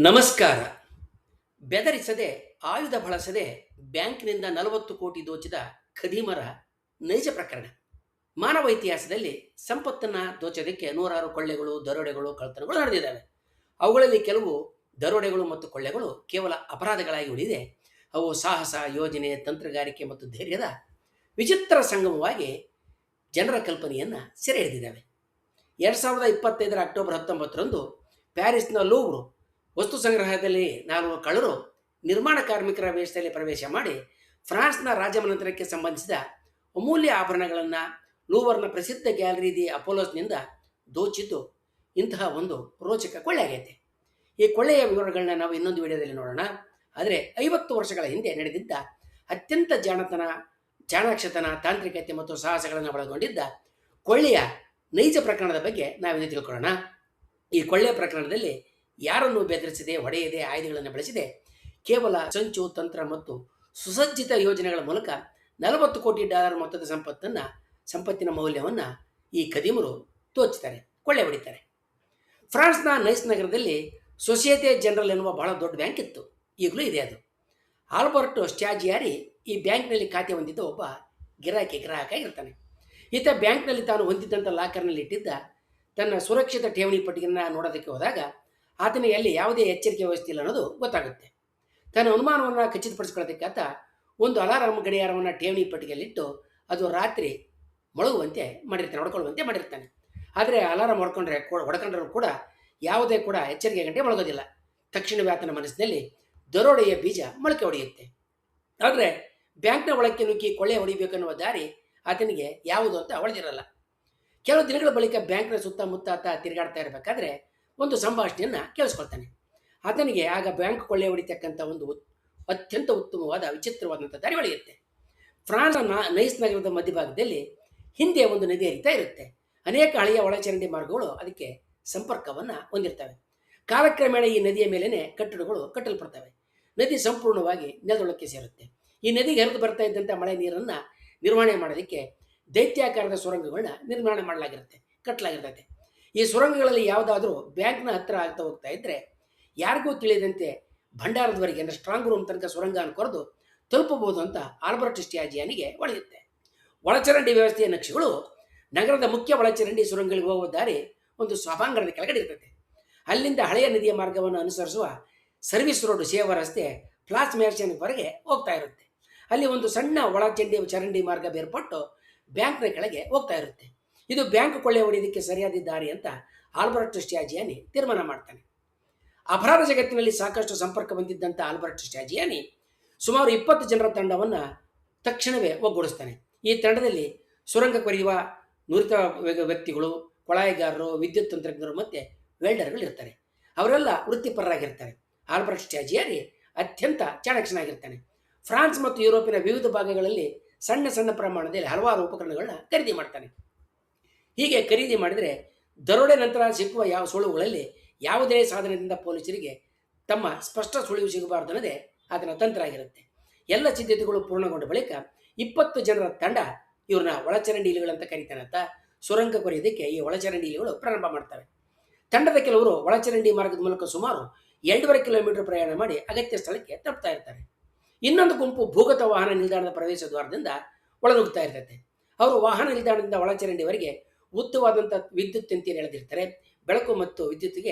ನಮಸ್ಕಾರ. ಬೆದರಿಸದೆ, ಆಯುಧ ಬಳಸದೆ ಬ್ಯಾಂಕ್ನಿಂದ 40 ಕೋಟಿ ದೋಚಿದ ಖದೀಮರ ನೈಜ ಪ್ರಕರಣ. ಮಾನವ ಇತಿಹಾಸದಲ್ಲಿ ಸಂಪತ್ತನ್ನು ದೋಚೋದಕ್ಕೆ ನೂರಾರು ಕೊಳ್ಳೆಗಳು, ದರೋಡೆಗಳು, ಕಳ್ಳತನಗಳು ನಡೆದಿದ್ದಾವೆ. ಅವುಗಳಲ್ಲಿ ಕೆಲವು ದರೋಡೆಗಳು ಮತ್ತು ಕೊಳ್ಳೆಗಳು ಕೇವಲ ಅಪರಾಧಗಳಾಗಿ ಉಳಿದೆ. ಅವು ಸಾಹಸ, ಯೋಜನೆ, ತಂತ್ರಗಾರಿಕೆ ಮತ್ತು ಧೈರ್ಯದ ವಿಚಿತ್ರ ಸಂಗಮವಾಗಿ ಜನರ ಕಲ್ಪನೆಯನ್ನು ಸೆರೆ ಹಿಡಿದಿದ್ದಾವೆ. 2025 ಅಕ್ಟೋಬರ್ 19ರಂದು ಪ್ಯಾರಿಸ್ನ ಲೂವ್ರ್ ವಸ್ತು ಸಂಗ್ರಹದಲ್ಲಿ 4 ಕಳ್ಳರು ನಿರ್ಮಾಣ ಕಾರ್ಮಿಕರ ವೇಷದಲ್ಲಿ ಪ್ರವೇಶ ಮಾಡಿ ಫ್ರಾನ್ಸ್ನ ರಾಜಮನೆತನಕ್ಕೆ ಸಂಬಂಧಿಸಿದ ಅಮೂಲ್ಯ ಆಭರಣಗಳನ್ನು ಲೂವರ್ನ ಪ್ರಸಿದ್ಧ ಗ್ಯಾಲರಿ ದಿ ಅಪೋಲೋಸ್ನಿಂದ ದೋಚಿದ್ದು ಇಂತಹ ಒಂದು ರೋಚಕ ಕೊಳ್ಳೆ ಆಗೈತೆ. ಈ ಕೊಳ್ಳೆಯ ವಿವರಗಳನ್ನ ನಾವು ಇನ್ನೊಂದು ವಿಡಿಯೋದಲ್ಲಿ ನೋಡೋಣ. ಆದರೆ 50 ವರ್ಷಗಳ ಹಿಂದೆ ನಡೆದಿದ್ದ ಅತ್ಯಂತ ಚಾಣಾಕ್ಷತನ, ತಾಂತ್ರಿಕತೆ ಮತ್ತು ಸಾಹಸಗಳನ್ನು ಒಳಗೊಂಡಿದ್ದ ಕೊಳ್ಳೆಯ ನೈಜ ಪ್ರಕರಣದ ಬಗ್ಗೆ ನಾವಿನ್ನು ತಿಳ್ಕೊಳ್ಳೋಣ. ಈ ಕೊಳ್ಳೆಯ ಪ್ರಕರಣದಲ್ಲಿ ಯಾರನ್ನು ಬೆದರಿಸದೆ, ಹೊಡೆಯದೆ, ಆಯುಧಗಳನ್ನು ಬಳಸಿದೆ, ಕೇವಲ ಸಂಚು, ತಂತ್ರ ಮತ್ತು ಸುಸಜ್ಜಿತ ಯೋಜನೆಗಳ ಮೂಲಕ $40 ಕೋಟಿ ಮೊತ್ತದ ಸಂಪತ್ತಿನ ಮೌಲ್ಯವನ್ನು ಈ ಖದೀಮರು ದೋಚುತ್ತಾರೆ, ಕೊಳ್ಳೆ ಹೊಡಿತಾರೆ. ಫ್ರಾನ್ಸ್ನ ನೈಸ್ ನಗರದಲ್ಲಿ ಸೊಸೈಟಿ ಜನರಲ್ ಎನ್ನುವ ಬಹಳ ದೊಡ್ಡ ಬ್ಯಾಂಕ್ ಇತ್ತು. ಈಗಲೂ ಇದೆ ಅದು. ಆಲ್ಬರ್ಟ್ ಸ್ಟ್ಯಾಜಿಯಾರಿ ಈ ಬ್ಯಾಂಕ್ನಲ್ಲಿ ಖಾತೆ ಹೊಂದಿದ್ದ ಒಬ್ಬ ಗ್ರಾಹಕ ಇರ್ತಾನೆ. ಈತ ಬ್ಯಾಂಕ್ನಲ್ಲಿ ತಾನು ಹೊಂದಿದ್ದಂಥ ಲಾಕರ್ನಲ್ಲಿ ಇಟ್ಟಿದ್ದ ತನ್ನ ಸುರಕ್ಷಿತ ಠೇವಣಿ ಪಟ್ಟಿಯನ್ನು ನೋಡೋದಕ್ಕೆ ಹೋದಾಗ ಆತನಿಗೆ ಅಲ್ಲಿ ಯಾವುದೇ ಎಚ್ಚರಿಕೆ ವ್ಯವಸ್ಥೆ ಇಲ್ಲ ಅನ್ನೋದು ಗೊತ್ತಾಗುತ್ತೆ. ತನ್ನ ಅನುಮಾನವನ್ನು ಖಚಿತಪಡಿಸ್ಕೊಳ್ಳೋದಕ್ಕೆ ಆತ ಒಂದು ಅಲಾರಾಮ್ ಗಡಿಯಾರವನ್ನು ಠೇವಣಿ ಪಟ್ಟಿಗೆಯಲ್ಲಿಟ್ಟು ಅದು ರಾತ್ರಿ ಹೊಡ್ಕೊಳ್ಳುವಂತೆ ಮಾಡಿರ್ತಾನೆ. ಆದರೆ ಅಲಾರಾಮ್ ಹೊಡ್ಕೊಂಡ್ರೂ ಕೂಡ ಯಾವುದೇ ಕೂಡ ಎಚ್ಚರಿಕೆ ಗಂಟೆ ಮೊಳಗೋದಿಲ್ಲ. ತಕ್ಷಣವೇ ಆತನ ಮನಸ್ಸಿನಲ್ಲಿ ದರೋಡೆಯ ಬೀಜ ಮೊಳಕೆ ಹೊಡೆಯುತ್ತೆ. ಆದರೆ ಬ್ಯಾಂಕ್ನ ಒಳಕ್ಕೆ ನುಗ್ಗಿ ಕೊಳ್ಳೆ ಹೊಡಿಬೇಕನ್ನುವ ದಾರಿ ಆತನಿಗೆ ಯಾವುದು ಅಂತ ಹೊಳೆದಿರಲ್ಲ. ಕೆಲವು ದಿನಗಳ ಬಳಿಕ ಬ್ಯಾಂಕ್ನ ಸುತ್ತಮುತ್ತ ಆತ ತಿರುಗಾಡ್ತಾ ಇರಬೇಕಾದ್ರೆ ಒಂದು ಸಂಭಾಷಣೆಯನ್ನು ಕೇಳಿಸ್ಕೊಳ್ತಾನೆ. ಆತನಿಗೆ ಆಗ ಬ್ಯಾಂಕ್ ಕೊಳ್ಳೆ ಹೊಡಿತಕ್ಕಂಥ ಒಂದು ಅತ್ಯಂತ ಉತ್ತಮವಾದ, ವಿಚಿತ್ರವಾದಂಥ ದಾರಿ ಹೊಳೆಯುತ್ತೆ. ಫ್ರಾನ್ಸ್ನ ನೈಸ್ ನಗರದ ಮಧ್ಯಭಾಗದಲ್ಲಿ ಹಿಂದೆ ಒಂದು ನದಿ ಹರಿತಾ ಇರುತ್ತೆ. ಅನೇಕ ಹಳೆಯ ಒಳಚರಂಡಿ ಮಾರ್ಗಗಳು ಅದಕ್ಕೆ ಸಂಪರ್ಕವನ್ನು ಹೊಂದಿರ್ತವೆ. ಕಾಲಕ್ರಮೇಣ ಈ ನದಿಯ ಮೇಲೇ ಕಟ್ಟಡಗಳು ಕಟ್ಟಲ್ಪಡ್ತವೆ. ನದಿ ಸಂಪೂರ್ಣವಾಗಿ ನೆಲದೊಳಕ್ಕೆ ಸೇರುತ್ತೆ. ಈ ನದಿಗೆ ಹರಿದು ಬರ್ತಾ ಇದ್ದಂಥ ಮಳೆ ನೀರನ್ನು ನಿರ್ವಹಣೆ ಮಾಡೋದಕ್ಕೆ ದೈತ್ಯಾಕಾರದ ಸುರಂಗಗಳನ್ನ ನಿರ್ಮಾಣ ಕಟ್ಟಲಾಗಿರ್ತೈತೆ. ಈ ಸುರಂಗಗಳಲ್ಲಿ ಯಾವುದಾದ್ರೂ ಬ್ಯಾಂಕ್ನ ಹತ್ತಿರ ಆಗ್ತಾ ಹೋಗ್ತಾ ಇದ್ದರೆ ಯಾರಿಗೂ ತಿಳಿಯದಂತೆ ಭಂಡಾರದವರೆಗೆ, ಅಂದರೆ ಸ್ಟ್ರಾಂಗ್ ರೂಮ್ ತನಕ ಸುರಂಗವನ್ನು ಕೊರೆದು ತಲುಪಬಹುದು ಅಂತ ಆಲ್ಬರ್ಟ್ ಸ್ಟ್ಯಾಜಿಯಾನಿಗೆ ಹೊಳೆಯುತ್ತೆ. ಒಳಚರಂಡಿ ವ್ಯವಸ್ಥೆಯ ನಕ್ಷೆಗಳು ನಗರದ ಮುಖ್ಯ ಒಳಚರಂಡಿ ಸುರಂಗಗಳಿಗೆ ಹೋಗುವ ದಾರಿ ಒಂದು ಸಭಾಂಗಣದ ಕೆಳಗಡೆ ಇರ್ತದೆ. ಅಲ್ಲಿಂದ ಹಳೆಯ ನದಿಯ ಮಾರ್ಗವನ್ನು ಅನುಸರಿಸುವ ಸರ್ವಿಸ್ ರೋಡ್, ಸೇವಾ ರಸ್ತೆ ಪ್ಲಾಸ್ ಮ್ಯಾನ್ಷನ್ವರೆಗೆ ಹೋಗ್ತಾ ಇರುತ್ತೆ. ಅಲ್ಲಿ ಒಂದು ಸಣ್ಣ ಚರಂಡಿ ಮಾರ್ಗ ಬೇರ್ಪಟ್ಟು ಬ್ಯಾಂಕ್ನ ಕೆಳಗೆ ಹೋಗ್ತಾ ಇರುತ್ತೆ. ಇದು ಬ್ಯಾಂಕ್ ಕೊಳ್ಳೆ ಹೊಡೆಯೋದಕ್ಕೆ ಸರಿಯಾದ ದಾರಿ ಅಂತ ಆಲ್ಬರ್ಟ್ ಸ್ಟ್ಯಾಜಿಯಾನಿ ತೀರ್ಮಾನ ಮಾಡ್ತಾನೆ. ಅಪರಾಧ ಜಗತ್ತಿನಲ್ಲಿ ಸಾಕಷ್ಟು ಸಂಪರ್ಕ ಹೊಂದಿದ್ದಂಥ ಆಲ್ಬರ್ಟ್ ಸ್ಟ್ಯಾಜಿಯಾನಿ ಸುಮಾರು 20 ಜನರ ತಂಡವನ್ನು ತಕ್ಷಣವೇ ಒಗ್ಗೂಡಿಸ್ತಾನೆ. ಈ ತಂಡದಲ್ಲಿ ಸುರಂಗ ಕೊರೆಯುವ ನುರಿತ ವ್ಯಕ್ತಿಗಳು, ಕೊಳಾಯಿಗಾರರು, ವಿದ್ಯುತ್ ತಂತ್ರಜ್ಞರು ಮತ್ತು ವೆಲ್ಡರ್ಗಳು ಇರ್ತಾರೆ. ಅವರೆಲ್ಲ ವೃತ್ತಿಪರರಾಗಿರ್ತಾರೆ. ಆಲ್ಬರ್ಟ್ ಸ್ಟ್ಯಾಜಿಯಾನಿ ಅತ್ಯಂತ ಚಾಣಾಕ್ಷನಾಗಿರ್ತಾನೆ. ಫ್ರಾನ್ಸ್ ಮತ್ತು ಯುರೋಪಿನ ವಿವಿಧ ಭಾಗಗಳಲ್ಲಿ ಸಣ್ಣ ಪ್ರಮಾಣದಲ್ಲಿ ಹಲವಾರು ಉಪಕರಣಗಳನ್ನ ಖರೀದಿ ಮಾಡ್ತಾನೆ. ಹೀಗೆ ಖರೀದಿ ಮಾಡಿದರೆ ದರೋಡೆ ನಂತರ ಸಿಕ್ಕುವ ಸುಳುವುಗಳಲ್ಲಿ ಯಾವುದೇ ಸಾಧನದಿಂದ ಪೊಲೀಸರಿಗೆ ತಮ್ಮ ಸ್ಪಷ್ಟ ಸುಳಿವು ಸಿಗಬಾರ್ದನ್ನದೇ ಅದರ ತಂತ್ರ ಆಗಿರುತ್ತೆ. ಎಲ್ಲ ಸಿದ್ಧತೆಗಳು ಪೂರ್ಣಗೊಂಡ ಬಳಿಕ 20 ಜನರ ತಂಡ, ಇವ್ರನ್ನ ಒಳಚರಂಡಿ ಇಲಿಗಳಂತ ಕರೀತಾನಂತ, ಸುರಂಗ ಕೊರೆಯೋದಕ್ಕೆ ಈ ಒಳಚರಂಡಿ ಇಲಿಗಳು ಪ್ರಾರಂಭ ಮಾಡ್ತವೆ. ತಂಡದ ಕೆಲವರು ಒಳಚರಂಡಿ ಮಾರ್ಗದ ಮೂಲಕ ಸುಮಾರು 2.5 ಕಿಲೋಮೀಟರ್ ಪ್ರಯಾಣ ಮಾಡಿ ಅಗತ್ಯ ಸ್ಥಳಕ್ಕೆ ತಲುಪ್ತಾ ಇರ್ತಾರೆ. ಇನ್ನೊಂದು ಗುಂಪು ಭೂಗತ ವಾಹನ ನಿಲ್ದಾಣದ ಪ್ರವೇಶ ದ್ವಾರದಿಂದ ಒಳನುಗ್ತಾ ಇರ್ತೈತೆ. ಅವರು ವಾಹನ ನಿಲ್ದಾಣದಿಂದ ಒಳಚರಂಡಿವರೆಗೆ ಉದ್ದವಾದಂಥ ವಿದ್ಯುತ್ ತಂತಿಯನ್ನು ಎಳೆದಿರ್ತಾರೆ. ಬೆಳಕು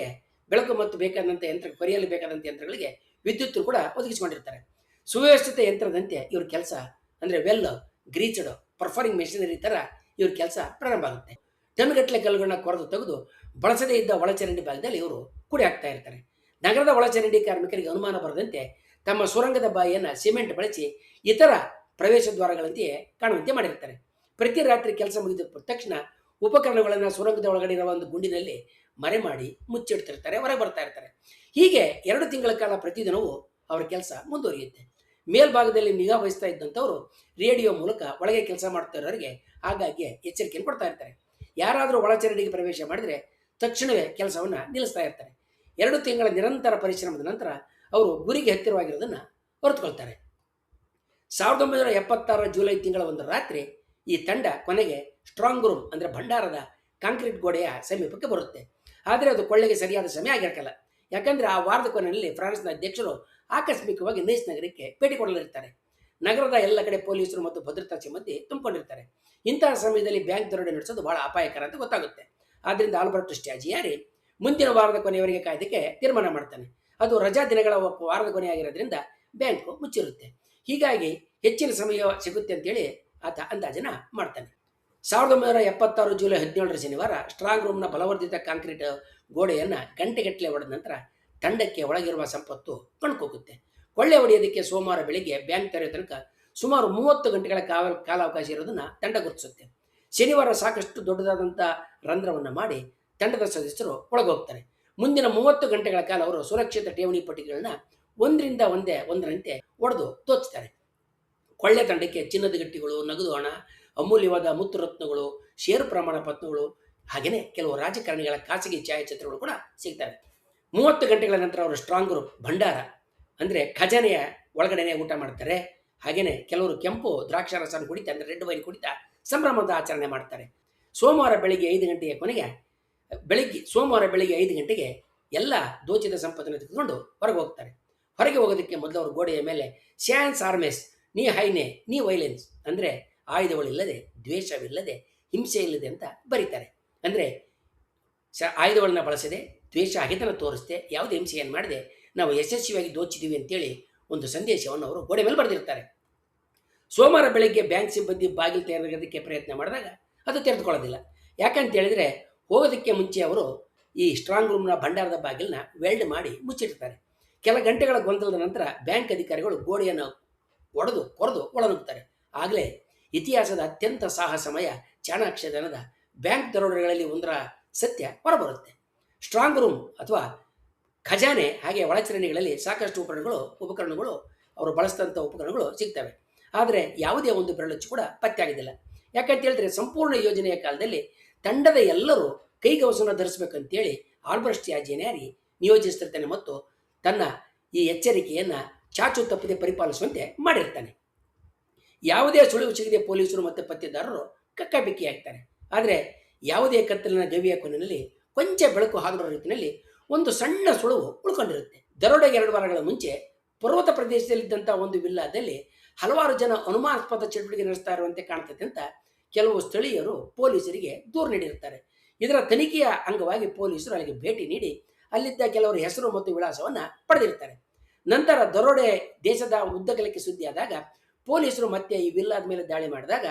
ಮತ್ತು ಬೇಕಾದಂಥ ಕೊರೆಯಲು ಬೇಕಾದಂಥ ಯಂತ್ರಗಳಿಗೆ ವಿದ್ಯುತ್ ಕೂಡ ಒದಗಿಸಿಕೊಂಡಿರ್ತಾರೆ. ಸುವ್ಯವಸ್ಥಿತ ಯಂತ್ರದಂತೆ ಇವ್ರ ಕೆಲಸ, ಅಂದರೆ ಗ್ರೀಚಡ್ ಪರ್ಫರಿಂಗ್ ಮೆಷಿನರಿ ಥರ ಇವ್ರ ಕೆಲಸ ಪ್ರಾರಂಭ ಆಗುತ್ತೆ. ಟನ್ಗಟ್ಟಲೆ ಕಲ್ಲುಗಳನ್ನ ಕೊರೆದು ತೆಗೆದು ಬಳಸದೇ ಇದ್ದ ಒಳಚರಂಡಿ ಭಾಗದಲ್ಲಿ ಇವರು ಕುಡಿ ಹಾಕ್ತಾ ಇರ್ತಾರೆ. ನಗರದ ಒಳಚರಂಡಿ ಕಾರ್ಮಿಕರಿಗೆ ಅನುಮಾನ ಬರದಂತೆ ತಮ್ಮ ಸುರಂಗದ ಬಾಯಿಯನ್ನು ಸಿಮೆಂಟ್ ಬಳಸಿ ಇತರ ಪ್ರವೇಶ ದ್ವಾರಗಳಂತೆಯೇ ಕಾಣುವಂತೆ ಮಾಡಿರ್ತಾರೆ. ಪ್ರತಿ ರಾತ್ರಿ ಕೆಲಸ ಮುಗಿದ ತಕ್ಷಣ ಉಪಕರಣಗಳನ್ನು ಸುರಂಗದ ಒಳಗಡೆ ಇರುವ ಒಂದು ಗುಂಡಿನಲ್ಲಿ ಮರೆ ಮಾಡಿ ಮುಚ್ಚಿಡ್ತಿರ್ತಾರೆ, ಹೊರಗೆ ಬರ್ತಾ ಇರ್ತಾರೆ. ಹೀಗೆ 2 ತಿಂಗಳ ಕಾಲ ಪ್ರತಿದಿನವೂ ಅವರ ಕೆಲಸ ಮುಂದುವರಿಯುತ್ತೆ. ಮೇಲ್ಭಾಗದಲ್ಲಿ ನಿಗಾ ವಹಿಸ್ತಾ ಇದ್ದಂಥವರು ರೇಡಿಯೋ ಮೂಲಕ ಒಳಗೆ ಕೆಲಸ ಮಾಡ್ತಾ ಇರೋರಿಗೆ ಆಗಾಗ್ಗೆ ಎಚ್ಚರಿಕೆಯನ್ನು ಕೊಡ್ತಾ ಇರ್ತಾರೆ. ಯಾರಾದರೂ ಒಳಚರಂಡಿಗೆ ಪ್ರವೇಶ ಮಾಡಿದರೆ ತಕ್ಷಣವೇ ಕೆಲಸವನ್ನು ನಿಲ್ಲಿಸ್ತಾ ಇರ್ತಾರೆ. 2 ತಿಂಗಳ ನಿರಂತರ ಪರಿಶ್ರಮದ ನಂತರ ಅವರು ಗುರಿಗೆ ಹತ್ತಿರವಾಗಿರೋದನ್ನು ಹೊರತುಕೊಳ್ತಾರೆ. 1976 ಜುಲೈ ತಿಂಗಳ ಒಂದು ರಾತ್ರಿ ಈ ತಂಡ ಕೊನೆಗೆ ಸ್ಟ್ರಾಂಗ್ ರೂಮ್ ಅಂದರೆ ಭಂಡಾರದ ಕಾಂಕ್ರೀಟ್ ಗೋಡೆಯ ಸಮೀಪಕ್ಕೆ ಬರುತ್ತೆ. ಆದರೆ ಅದು ಕೊಳ್ಳೆಗೆ ಸರಿಯಾದ ಸಮಯ ಆಗಿರಕಲ್ಲ. ಯಾಕಂದರೆ ಆ ವಾರದ ಕೊನೆಯಲ್ಲಿ ಫ್ರಾನ್ಸ್ನ ಅಧ್ಯಕ್ಷರು ಆಕಸ್ಮಿಕವಾಗಿ ನೈಸ್ ನಗರಕ್ಕೆ ಭೇಟಿ ಕೊಡಲಿರ್ತಾರೆ. ನಗರದ ಎಲ್ಲ ಕಡೆ ಪೊಲೀಸರು ಮತ್ತು ಭದ್ರತಾ ಸಿಬ್ಬಂದಿ ತುಂಬಿಕೊಂಡಿರ್ತಾರೆ. ಇಂತಹ ಸಮಯದಲ್ಲಿ ಬ್ಯಾಂಕ್ ದರೋಡೆ ನಡೆಸೋದು ಬಹಳ ಅಪಾಯಕರ ಅಂತ ಗೊತ್ತಾಗುತ್ತೆ. ಆದ್ದರಿಂದ ಆಲ್ಬರ್ಟೋ ಸ್ಟ್ರಾಜಿಯಾರಿ ಮುಂದಿನ ವಾರದ ಕೊನೆಯವರೆಗೆ ಕಾಯ್ದಕ್ಕೆ ತೀರ್ಮಾನ ಮಾಡ್ತಾನೆ. ಅದು ರಜಾ ದಿನಗಳ ವಾರದ ಕೊನೆ ಆಗಿರೋದ್ರಿಂದ ಬ್ಯಾಂಕ್ ಮುಚ್ಚಿರುತ್ತೆ. ಹೀಗಾಗಿ ಹೆಚ್ಚಿನ ಸಮಯ ಸಿಗುತ್ತೆ ಅಂತೇಳಿ ಆತ ಅಂದಾಜನ ಮಾಡ್ತಾನೆ. 1976 ಜುಲೈ 17 ಶನಿವಾರ ಸ್ಟ್ರಾಂಗ್ ರೂಮ್ನ ಬಲವರ್ಧಿತ ಕಾಂಕ್ರೀಟ್ ಗೋಡೆಯನ್ನು ಗಂಟೆಗಟ್ಟಲೆ ಹೊಡೆದ ನಂತರ ತಂಡಕ್ಕೆ ಒಳಗಿರುವ ಸಂಪತ್ತು ಕಣ್ಕೋಗುತ್ತೆ. ಕೊಳ್ಳೆ ಹೊಡೆಯೋದಕ್ಕೆ ಸೋಮವಾರ ಬೆಳಿಗ್ಗೆ ಬ್ಯಾಂಕ್ ತೆರೆಯೋ ತನಕ ಸುಮಾರು 30 ಗಂಟೆಗಳ ಕಾಲಾವಕಾಶ ಇರೋದನ್ನು ತಂಡ ಗುರುತಿಸುತ್ತೆ. ಶನಿವಾರ ಸಾಕಷ್ಟು ದೊಡ್ಡದಾದಂಥ ರಂಧ್ರವನ್ನು ಮಾಡಿ ತಂಡದ ಸದಸ್ಯರು ಒಳಗೋಗ್ತಾರೆ. ಮುಂದಿನ 30 ಗಂಟೆಗಳ ಕಾಲ ಅವರು ಸುರಕ್ಷಿತ ಠೇವಣಿ ಪಟ್ಟಿಗಳನ್ನ ಒಂದರಂತೆ ಒಡೆದು ದೋಚ್ತಾರೆ. ಕೊಳ್ಳೆ ತಂಡಕ್ಕೆ ಚಿನ್ನದ ಗಟ್ಟಿಗಳು, ನಗದು ಹಣ, ಅಮೂಲ್ಯವಾದ ಮುತ್ತುರತ್ನಗಳು, ಷೇರು ಪ್ರಮಾಣ ಪತ್ರಗಳು, ಹಾಗೆಯೇ ಕೆಲವು ರಾಜಕಾರಣಿಗಳ ಖಾಸಗಿ ಛಾಯಾಚಿತ್ರಗಳು ಕೂಡ ಸಿಗ್ತವೆ. 30 ಗಂಟೆಗಳ ನಂತರ ಅವರು ಸ್ಟ್ರಾಂಗ್ ರೂಮ್ ಭಂಡಾರ ಅಂದರೆ ಖಜಾನೆಯ ಒಳಗಡೆನೆ ಊಟ ಮಾಡ್ತಾರೆ. ಹಾಗೆಯೇ ಕೆಲವರು ಕೆಂಪು ದ್ರಾಕ್ಷಾರಸನ ಕುಡಿತಾ ಅಂದರೆ ರೆಡ್ ವೈನ್ ಕುಡಿತಾ ಸಂಭ್ರಮದ ಆಚರಣೆ ಮಾಡ್ತಾರೆ. ಸೋಮವಾರ ಬೆಳಿಗ್ಗೆ 5 ಗಂಟೆಗೆ ಎಲ್ಲ ದೋಚಿದ ಸಂಪತ್ತನ್ನು ತೆಗೆದುಕೊಂಡು ಹೊರಗೆ ಹೋಗ್ತಾರೆ. ಹೊರಗೆ ಹೋಗೋದಕ್ಕೆ ಮೊದಲು ಅವರು ಗೋಡೆಯ ಮೇಲೆ ಸ್ಯಾನ್ಸ್ ಆರ್ಮೆಸ್ ನೀ ಹೈನೆ ನೀ ವೈಲೆನ್ಸ್ ಅಂದರೆ ಆಯುಧಗಳಿಲ್ಲದೆ, ದ್ವೇಷವಿಲ್ಲದೆ, ಹಿಂಸೆ ಇಲ್ಲದೆ ಅಂತ ಬರೀತಾರೆ. ಅಂದರೆ ಆಯುಧಗಳನ್ನ ಬಳಸದೆ, ದ್ವೇಷ ಹಗೆತನ ತೋರಿಸದೆ, ಯಾವುದೇ ಹಿಂಸೆಯನ್ನು ಮಾಡದೆ ನಾವು ಯಶಸ್ವಿಯಾಗಿ ದೋಚಿದ್ದೀವಿ ಅಂತೇಳಿ ಒಂದು ಸಂದೇಶವನ್ನು ಅವರು ಗೋಡೆ ಮೇಲೆ ಬರೆದಿರ್ತಾರೆ. ಸೋಮವಾರ ಬೆಳಗ್ಗೆ ಬ್ಯಾಂಕ್ ಸಿಬ್ಬಂದಿ ಬಾಗಿಲು ತೆರೆಯೋದಕ್ಕೆ ಪ್ರಯತ್ನ ಮಾಡಿದಾಗ ಅದು ತೆರೆದುಕೊಳ್ಳೋದಿಲ್ಲ. ಯಾಕಂತ ಹೇಳಿದರೆ ಹೋಗೋದಕ್ಕೆ ಮುಂಚೆ ಅವರು ಈ ಸ್ಟ್ರಾಂಗ್ ರೂಮ್ನ ಭಂಡಾರದ ಬಾಗಿಲನ್ನ ವೆಲ್ಡ್ ಮಾಡಿ ಮುಚ್ಚಿಡ್ತಾರೆ. ಕೆಲ ಗಂಟೆಗಳ ಗೊಂದಲದ ನಂತರ ಬ್ಯಾಂಕ್ ಅಧಿಕಾರಿಗಳು ಗೋಡೆಯನ್ನು ಕೊರೆದು ಒಳನುಗ್ತಾರೆ. ಆಗಲೇ ಇತಿಹಾಸದ ಅತ್ಯಂತ ಸಾಹಸಮಯ ಚಾಣಾಕ್ಷತನದ ಬ್ಯಾಂಕ್ ದರೋಡೆಗಳಲ್ಲಿ ಒಂದರ ಸತ್ಯ ಹೊರಬರುತ್ತೆ. ಸ್ಟ್ರಾಂಗ್ ರೂಮ್ ಅಥವಾ ಖಜಾನೆ ಹಾಗೆ ಒಳಚರಂಡಿಗಳಲ್ಲಿ ಸಾಕಷ್ಟು ಉಪಕರಣಗಳು ಅವರು ಬಳಸಿದಂಥ ಉಪಕರಣಗಳು ಸಿಗ್ತವೆ. ಆದರೆ ಯಾವುದೇ ಒಂದು ಬೆರಳಚ್ಚು ಕೂಡ ಪತ್ತೆಯಾಗಿದ್ದಿಲ್ಲ. ಯಾಕಂತ ಹೇಳಿದ್ರೆ ಸಂಪೂರ್ಣ ಯೋಜನೆಯ ಕಾಲದಲ್ಲಿ ತಂಡದ ಎಲ್ಲರೂ ಕೈಗವಸವನ್ನು ಧರಿಸಬೇಕಂತೇಳಿ ಆಲ್ಬರ್ಟ್ ಸ್ಟ್ರಾಜಿಯಾರಿ ನಿಯೋಜಿಸ್ತಿರ್ತಾನೆ ಮತ್ತು ತನ್ನ ಈ ಎಚ್ಚರಿಕೆಯನ್ನು ಚಾಚು ತಪ್ಪದೆ ಪರಿಪಾಲಿಸುವಂತೆ ಮಾಡಿರ್ತಾನೆ. ಯಾವುದೇ ಸುಳಿವು ಸಿಗದೆ ಪೊಲೀಸರು ಮತ್ತು ಪತ್ತೆದಾರರು ಕಕ್ಕಾಬಿಕ್ಕಿಯಾಗ್ತಾರೆ. ಆದರೆ ಯಾವುದೇ ಕತ್ತಲಿನ ಗವಿಯ ಕೊನೆಯಲ್ಲಿ ಕೊಂಚ ಬೆಳಕು ಹಾದುವ ರೀತಿಯಲ್ಲಿ ಒಂದು ಸಣ್ಣ ಸುಳುವು ಉಳ್ಕೊಂಡಿರುತ್ತೆ. ದರೋಡೆಗೆ 2 ವಾರಗಳ ಮುಂಚೆ ಪರ್ವತ ಪ್ರದೇಶದಲ್ಲಿದ್ದಂಥ ಒಂದು ವಿಲ್ಲಾದಲ್ಲಿ ಹಲವಾರು ಜನ ಅನುಮಾನಾಸ್ಪದ ಚಟುವಟಿಕೆ ನಡೆಸ್ತಾ ಇರುವಂತೆ ಕಾಣ್ತದೆ ಅಂತ ಕೆಲವು ಸ್ಥಳೀಯರು ಪೊಲೀಸರಿಗೆ ದೂರು ನೀಡಿರ್ತಾರೆ. ಇದರ ತನಿಖೆಯ ಅಂಗವಾಗಿ ಪೊಲೀಸರು ಅಲ್ಲಿಗೆ ಭೇಟಿ ನೀಡಿ ಅಲ್ಲಿದ್ದ ಕೆಲವರ ಹೆಸರು ಮತ್ತು ವಿಳಾಸವನ್ನು ಪಡೆದಿರ್ತಾರೆ. ನಂತರ ದರೋಡೆ ದೇಶದ ಉದ್ದಗಲಕ್ಕೆ ಸುದ್ದಿಯಾದಾಗ ಪೊಲೀಸರು ಮತ್ತೆ ಈ ವಿಲ್ಲಾದ ಮೇಲೆ ದಾಳಿ ಮಾಡಿದಾಗ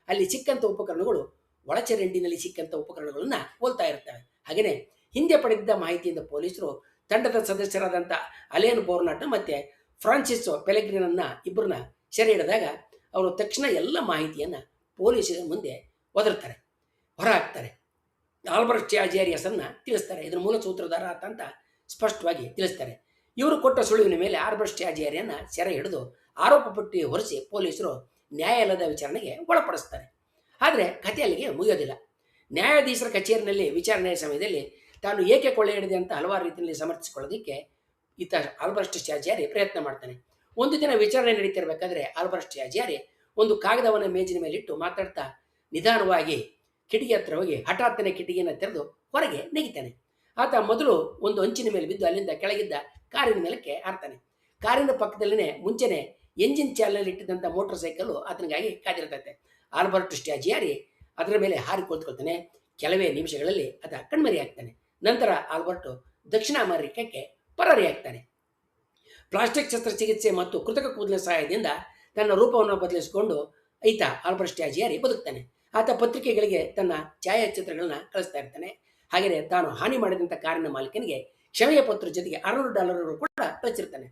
ಅಲ್ಲಿ ಸಿಕ್ಕಂಥ ಉಪಕರಣಗಳು ಒಳಚರಂಡಿನಲ್ಲಿ ಸಿಕ್ಕಂಥ ಉಪಕರಣಗಳನ್ನು ಹೋಲ್ತಾ ಇರ್ತವೆ. ಹಾಗೆಯೇ ಹಿಂದೆ ಪಡೆದಿದ್ದ ಮಾಹಿತಿಯಿಂದ ಪೊಲೀಸರು ತಂಡದ ಸದಸ್ಯರಾದಂಥ ಅಲೇನ್ ಬೋರ್ನಾಟ್ ಮತ್ತು ಫ್ರಾನ್ಸಿಸ್ ಪೆಲೆಗ್ರಿನನ್ನ ಇಬ್ಬರನ್ನ ಸೆರೆ ಹಿಡಿದಾಗ ಅವರು ತಕ್ಷಣ ಎಲ್ಲ ಮಾಹಿತಿಯನ್ನು ಪೊಲೀಸರ ಮುಂದೆ ಹೊರ ಹಾಕ್ತಾರೆ. ಆಲ್ಬರ್ಟ್ ಸ್ಟ್ರಾಜಿಯಾರಿ ಹೆಸರನ್ನ ತಿಳಿಸ್ತಾರೆ. ಇದರ ಮೂಲ ಸೂತ್ರಧಾರ ಅಂತ ಸ್ಪಷ್ಟವಾಗಿ ತಿಳಿಸ್ತಾರೆ. ಇವರು ಕೊಟ್ಟ ಸುಳಿವಿನ ಮೇಲೆ ಆಲ್ಬರ್ಟ್ ಸ್ಟ್ರಾಜಿಯಾರಿಯನ್ನು ಸೆರೆ ಹಿಡಿದು ಆರೋಪ ಪಟ್ಟಿ ಹೊರಿಸಿ ಪೊಲೀಸರು ನ್ಯಾಯಾಲಯದ ವಿಚಾರಣೆಗೆ ಒಳಪಡಿಸ್ತಾರೆ. ಆದರೆ ಕಥೆ ಅಲ್ಲಿಗೆ ಮುಗಿಯೋದಿಲ್ಲ. ನ್ಯಾಯಾಧೀಶರ ಕಚೇರಿನಲ್ಲಿ ವಿಚಾರಣೆಯ ಸಮಯದಲ್ಲಿ ತಾನು ಏಕೆ ಕೊಳ್ಳೆ ಹಿಡಿದೆ ಅಂತ ಹಲವಾರು ರೀತಿಯಲ್ಲಿ ಸಮರ್ಥಿಸಿಕೊಳ್ಳೋದಕ್ಕೆ ಈತ ಆಲ್ಬರ್ಟ್ ಸ್ಟ್ರಾಜಿಯಾರಿ ಪ್ರಯತ್ನ ಮಾಡ್ತಾನೆ. ಒಂದು ದಿನ ವಿಚಾರಣೆ ನಡೀತಿರ್ಬೇಕಾದ್ರೆ ಆಲ್ಬರ್ಟ್ ಸ್ಟ್ರಾಜಿಯಾರಿ ಒಂದು ಕಾಗದವನ್ನು ಮೇಜಿನ ಮೇಲೆ ಇಟ್ಟು ಮಾತಾಡ್ತಾ ನಿಧಾನವಾಗಿ ಕಿಟಕಿ ಹತ್ರ ಹೋಗಿ ಹಠಾತ್ತನೆ ಕಿಟಕಿಯನ್ನು ತೆರೆದು ಹೊರಗೆ ನೆಗಿತಾನೆ. ಆತ ಮೊದಲು ಒಂದು ಅಂಚಿನ ಮೇಲೆ ಬಿದ್ದು ಅಲ್ಲಿಂದ ಕೆಳಗಿದ್ದ ಕಾರಿನ ಮೇಲಕ್ಕೆ ಹಾರ್ತಾನೆ. ಕಾರಿನ ಪಕ್ಕದಲ್ಲೇ ಮುಂಚೆನೆ ಎಂಜಿನ್ ಚಾಲನೆಯಲ್ಲಿ ಇಟ್ಟಿದ್ದಂಥ ಮೋಟರ್ ಸೈಕಲ್ಲು ಆತನಿಗಾಗಿ ಕಾದಿರ್ತೈತೆ. ಆಲ್ಬರ್ಟ್ ಸ್ಟ್ರಾಜಿಯಾರಿ ಅದರ ಮೇಲೆ ಹಾರಿ ಕುಳಿತುಕೊಳ್ತಾನೆ. ಕೆಲವೇ ನಿಮಿಷಗಳಲ್ಲಿ ಆತ ಕಣ್ಮರೆಯಾಗ್ತಾನೆ. ನಂತರ ಆಲ್ಬರ್ಟು ದಕ್ಷಿಣ ಅಮೆರಿಕಕ್ಕೆ ಪರಾರಿಯಾಗ್ತಾನೆ. ಪ್ಲಾಸ್ಟಿಕ್ ಶಸ್ತ್ರಚಿಕಿತ್ಸೆ ಮತ್ತು ಕೃತಕ ಕೂದಲ ಸಹಾಯದಿಂದ ತನ್ನ ರೂಪವನ್ನು ಬದಲಿಸಿಕೊಂಡು ಈತ ಆಲ್ಬರ್ಟ್ ಸ್ಟ್ರಾಜಿಯಾರಿ ಬದುಕ್ತಾನೆ. ಆತ ಪತ್ರಿಕೆಗಳಿಗೆ ತನ್ನ ಛಾಯಾಚಿತ್ರಗಳನ್ನ ಕಳಿಸ್ತಾ ಇರ್ತಾನೆ. ಹಾಗೆಯೇ ತಾನು ಹಾನಿ ಮಾಡಿದಂಥ ಕಾರಿನ ಮಾಲೀಕನಿಗೆ ಕ್ಷಮೆಯ ಪತ್ರ ಜೊತೆಗೆ $600 ಕೂಡ ಕಳಿಸಿರ್ತಾನೆ.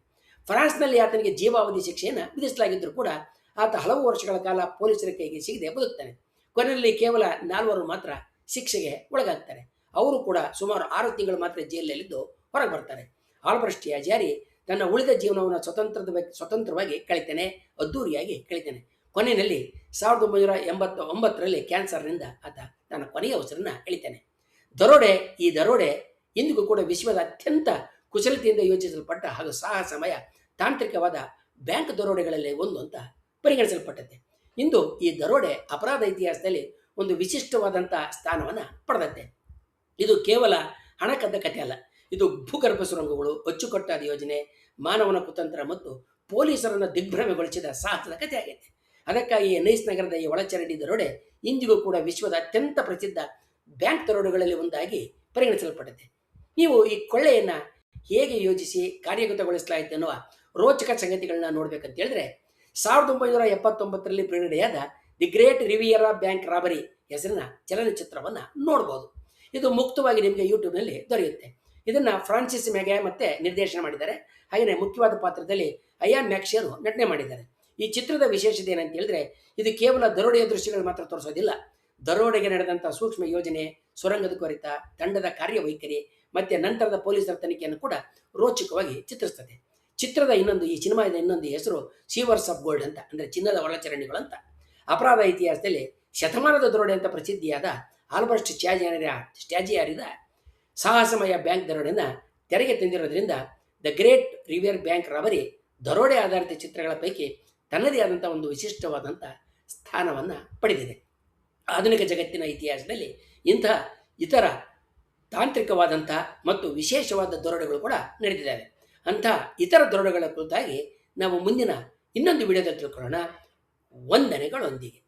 ಫ್ರಾನ್ಸ್ನಲ್ಲಿ ಆತನಿಗೆ ಜೀವಾವಧಿ ಶಿಕ್ಷೆಯನ್ನು ವಿಧಿಸಲಾಗಿದ್ದರೂ ಕೂಡ ಆತ ಹಲವು ವರ್ಷಗಳ ಕಾಲ ಪೊಲೀಸರ ಕೈಗೆ ಸಿಗದೆ ಬದುಕ್ತಾನೆ. ಕೊನೆಯಲ್ಲಿ ಕೇವಲ 4 ಮಾತ್ರ ಶಿಕ್ಷೆಗೆ ಒಳಗಾಗ್ತಾರೆ. ಅವರು ಕೂಡ ಸುಮಾರು 6 ತಿಂಗಳು ಮಾತ್ರ ಜೈಲಿನಲ್ಲಿದ್ದು ಹೊರಗೆ ಬರ್ತಾರೆ. ಆಲ್ಬರ್ಟ್ ಸ್ಟ್ರಾಜಿಯಾರಿ ತನ್ನ ಉಳಿದ ಜೀವನವನ್ನು ಸ್ವತಂತ್ರವಾಗಿ ಕಳಿತಾನೆ, ಅದ್ದೂರಿಯಾಗಿ ಕಳಿತಾನೆ. ಕೊನೆಯಲ್ಲಿ 1989ರಲ್ಲಿ ಕ್ಯಾನ್ಸರ್ನಿಂದ ಆತ ತನ್ನ ಕೊನೆಯ ಉಸಿರನ್ನು ಎಳಿತಾನೆ. ಈ ದರೋಡೆ ಇಂದಿಗೂ ಕೂಡ ವಿಶ್ವದ ಅತ್ಯಂತ ಕುಶಲತೆಯಿಂದ ಯೋಜಿಸಲ್ಪಟ್ಟ ಹಾಗೂ ಸಾಹಸಮಯ ತಾಂತ್ರಿಕವಾದ ಬ್ಯಾಂಕ್ ದರೋಡೆಗಳಲ್ಲಿ ಒಂದು ಅಂತ ಪರಿಗಣಿಸಲ್ಪಟ್ಟತೆ. ಇಂದು ಈ ದರೋಡೆ ಅಪರಾಧ ಇತಿಹಾಸದಲ್ಲಿ ಒಂದು ವಿಶಿಷ್ಟವಾದಂಥ ಸ್ಥಾನವನ್ನು ಪಡೆದತ್ತೆ. ಇದು ಕೇವಲ ಹಣ ಕದ್ದ ಕಥೆ ಅಲ್ಲ, ಇದು ಭೂಗರ್ಭ ಸುರಂಗಗಳು, ಅಚ್ಚುಕಟ್ಟಾದ ಯೋಜನೆ, ಮಾನವನ ಕುತಂತ್ರ ಮತ್ತು ಪೊಲೀಸರನ್ನು ದಿಗ್ಭ್ರಮೆಗೊಳಿಸಿದ ಸಾಹಸದ ಕಥೆ ಆಗೈತೆ. ಅದಕ್ಕಾಗಿ ನೈಸ್ ನಗರದ ಈ ಒಳಚರಂಡಿ ದರೋಡೆ ಇಂದಿಗೂ ಕೂಡ ವಿಶ್ವದ ಅತ್ಯಂತ ಪ್ರಸಿದ್ಧ ಬ್ಯಾಂಕ್ ದರೋಡೆಗಳಲ್ಲಿ ಒಂದಾಗಿ ಪರಿಗಣಿಸಲ್ಪಟ್ಟಿದೆ. ನೀವು ಈ ಕೊಳ್ಳೆಯನ್ನು ಹೇಗೆ ಯೋಜಿಸಿ ಕಾರ್ಯಗತಗೊಳಿಸಲಾಯಿತು ಅನ್ನುವ ರೋಚಕ ಸಂಗತಿಗಳನ್ನ ನೋಡ್ಬೇಕಂತ ಹೇಳಿದ್ರೆ 1979ರಲ್ಲಿ ಬಿಡುಗಡೆಯಾದ ದಿ ಗ್ರೇಟ್ ರಿವಿಯರಾ ಬ್ಯಾಂಕ್ ರಾಬರಿ ಹೆಸರಿನ ಚಲನಚಿತ್ರವನ್ನು ನೋಡ್ಬೋದು. ಇದು ಮುಕ್ತವಾಗಿ ನಿಮಗೆ ಯೂಟ್ಯೂಬ್ನಲ್ಲಿ ದೊರೆಯುತ್ತೆ. ಇದನ್ನು ಫ್ರಾನ್ಸಿಸ್ ಮೆಗಾ ಮತ್ತೆ ನಿರ್ದೇಶನ ಮಾಡಿದ್ದಾರೆ. ಹಾಗೆಯೇ ಮುಖ್ಯವಾದ ಪಾತ್ರದಲ್ಲಿ ಅಯಾನ್ ಮ್ಯಾಕ್ಶಿಯರು ನಟನೆ ಮಾಡಿದ್ದಾರೆ. ಈ ಚಿತ್ರದ ವಿಶೇಷತೆ ಏನಂತ ಹೇಳಿದ್ರೆ, ಇದು ಕೇವಲ ದರೋಡೆಯ ದೃಶ್ಯಗಳು ಮಾತ್ರ ತೋರಿಸೋದಿಲ್ಲ. ದರೋಡೆಗೆ ನಡೆದಂಥ ಸೂಕ್ಷ್ಮ ಯೋಜನೆ, ಸುರಂಗದ ಕೊರೆತ, ತಂಡದ ಕಾರ್ಯವೈಖರಿ ಮತ್ತೆ ನಂತರದ ಪೊಲೀಸರ ತನಿಖೆಯನ್ನು ಕೂಡ ರೋಚಕವಾಗಿ ಚಿತ್ರಿಸ್ತದೆ. ಈ ಸಿನಿಮಾದ ಇನ್ನೊಂದು ಹೆಸರು ಸೀವರ್ಸ್ ಆಫ್ ಗೋಲ್ಡ್ ಅಂತ, ಅಂದರೆ ಚಿನ್ನದ ಒಳಚರಂಡಿಗಳು ಅಂತ. ಅಪರಾಧ ಇತಿಹಾಸದಲ್ಲಿ ಶತಮಾನದ ದರೋಡೆ ಅಂತ ಪ್ರಸಿದ್ಧಿಯಾದ ಆಲ್ಬರ್ಟ್ ಸ್ಟ್ಯಾಜಿಯಾರಿದ ಸಾಹಸಮಯ ಬ್ಯಾಂಕ್ ದರೋಡೆಯನ್ನು ತೆರೆಗೆ ತಂದಿರೋದ್ರಿಂದ ದ ಗ್ರೇಟ್ ರಿವಿಯರ್ ಬ್ಯಾಂಕ್ ರಾಬರಿ ದರೋಡೆ ಆಧಾರಿತ ಚಿತ್ರಗಳ ಪೈಕಿ ತನ್ನದೇ ಆದಂಥ ಒಂದು ವಿಶಿಷ್ಟವಾದಂಥ ಸ್ಥಾನವನ್ನು ಪಡೆದಿದೆ. ಆಧುನಿಕ ಜಗತ್ತಿನ ಇತಿಹಾಸದಲ್ಲಿ ಇಂತಹ ಇತರ ತಾಂತ್ರಿಕವಾದಂಥ ಮತ್ತು ವಿಶೇಷವಾದ ದರೋಡೆಗಳು ಕೂಡ ನಡೆದಿದ್ದಾವೆ. ಅಂಥ ಇತರ ದರೋಡೆಗಳ ಕುರಿತಾಗಿ ನಾವು ಮುಂದಿನ ಇನ್ನೊಂದು ವಿಡಿಯೋದಲ್ಲಿ ತಿಳ್ಕೊಳ್ಳೋಣ. ವಂದನೆಗಳೊಂದಿಗೆ.